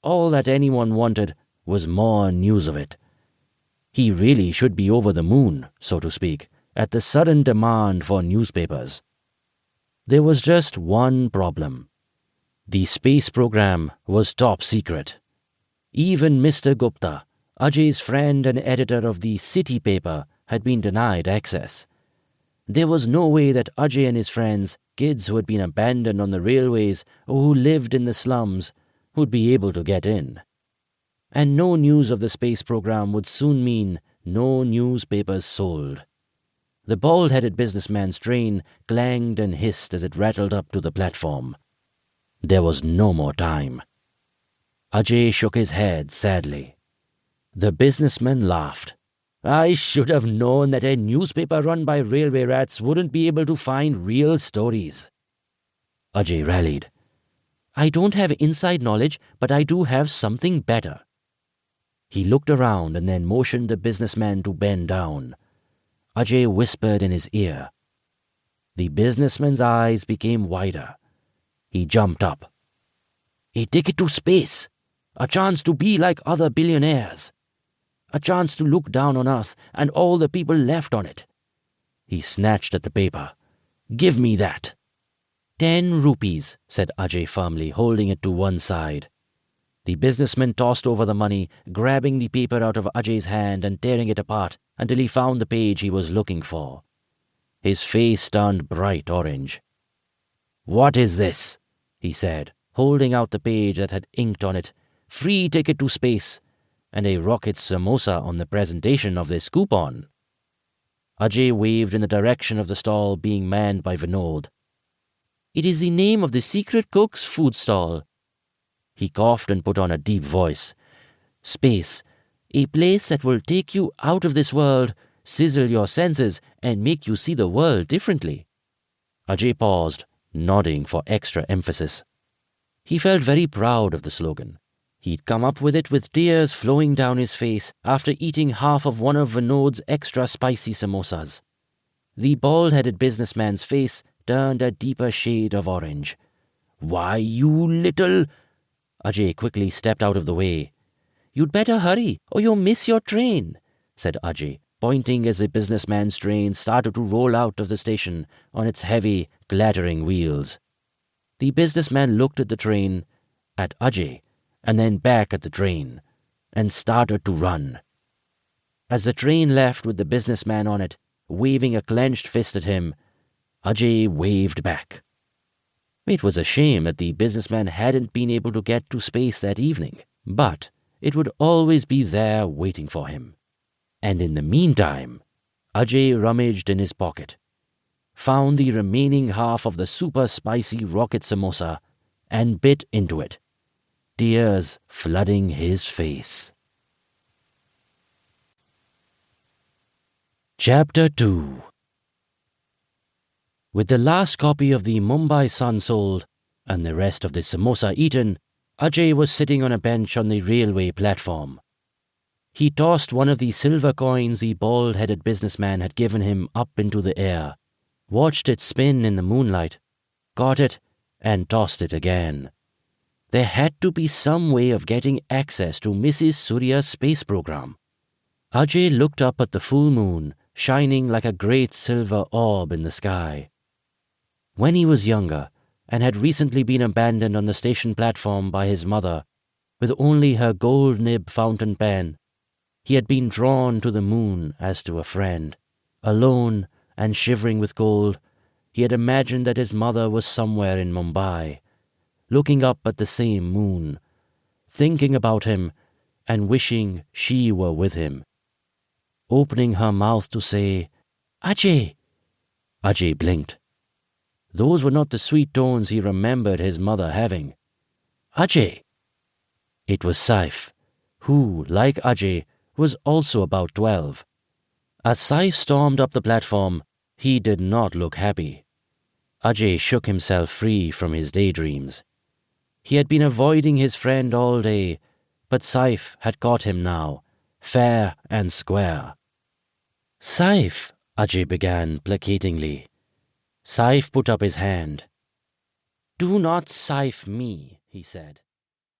All that anyone wanted was more news of it. He really should be over the moon, so to speak, at the sudden demand for newspapers. There was just one problem. The space program was top secret. Even Mr. Gupta, Ajay's friend and editor of the city paper, had been denied access. There was no way that Ajay and his friends, kids who had been abandoned on the railways or who lived in the slums, would be able to get in. And no news of the space program would soon mean no newspapers sold. The bald-headed businessman's train clanged and hissed as it rattled up to the platform. There was no more time. Ajay shook his head sadly. The businessman laughed. I should have known that a newspaper run by railway rats wouldn't be able to find real stories. Ajay rallied. I don't have inside knowledge, but I do have something better. He looked around and then motioned the businessman to bend down. Ajay whispered in his ear. The businessman's eyes became wider. He jumped up. A ticket to space. A chance to be like other billionaires. A chance to look down on Earth and all the people left on it. He snatched at the paper. Give me that. 10 rupees, said Ajay firmly, holding it to one side. The businessman tossed over the money, grabbing the paper out of Ajay's hand and tearing it apart until he found the page he was looking for. His face turned bright orange. What is this? He said, holding out the page that had inked on it, free ticket to space, and a rocket samosa on the presentation of this coupon. Ajay waved in the direction of the stall being manned by Vinod. It is the name of the secret cook's food stall. He coughed and put on a deep voice. Space, a place that will take you out of this world, sizzle your senses, and make you see the world differently. Ajay paused, nodding for extra emphasis. He felt very proud of the slogan. He'd come up with it with tears flowing down his face after eating half of one of Vinod's extra spicy samosas. The bald-headed businessman's face turned a deeper shade of orange. Why, you little... Ajay quickly stepped out of the way. You'd better hurry, or you'll miss your train, said Ajay, pointing as the businessman's train started to roll out of the station on its heavy, clattering wheels. The businessman looked at the train, at Ajay, and then back at the train, and started to run. As the train left with the businessman on it, waving a clenched fist at him, Ajay waved back. It was a shame that the businessman hadn't been able to get to space that evening, but it would always be there waiting for him. And in the meantime, Ajay rummaged in his pocket, found the remaining half of the super spicy rocket samosa, and bit into it, tears flooding his face. Chapter 2. With the last copy of the Mumbai Sun sold and the rest of the samosa eaten, Ajay was sitting on a bench on the railway platform. He tossed one of the silver coins the bald-headed businessman had given him up into the air, watched it spin in the moonlight, caught it, and tossed it again. There had to be some way of getting access to Mrs. Surya's space program. Ajay looked up at the full moon, shining like a great silver orb in the sky. When he was younger, and had recently been abandoned on the station platform by his mother, with only her gold nib fountain pen, he had been drawn to the moon as to a friend. Alone and shivering with cold, he had imagined that his mother was somewhere in Mumbai, looking up at the same moon, thinking about him and wishing she were with him. Opening her mouth to say, Ajay! Ajay blinked. Those were not the sweet tones he remembered his mother having. Ajay! It was Saif, who, like Ajay, was also about 12. As Saif stormed up the platform, he did not look happy. Ajay shook himself free from his daydreams. He had been avoiding his friend all day, but Saif had caught him now, fair and square. Saif, Ajay began placatingly. Saif put up his hand. Do not Saif me, he said.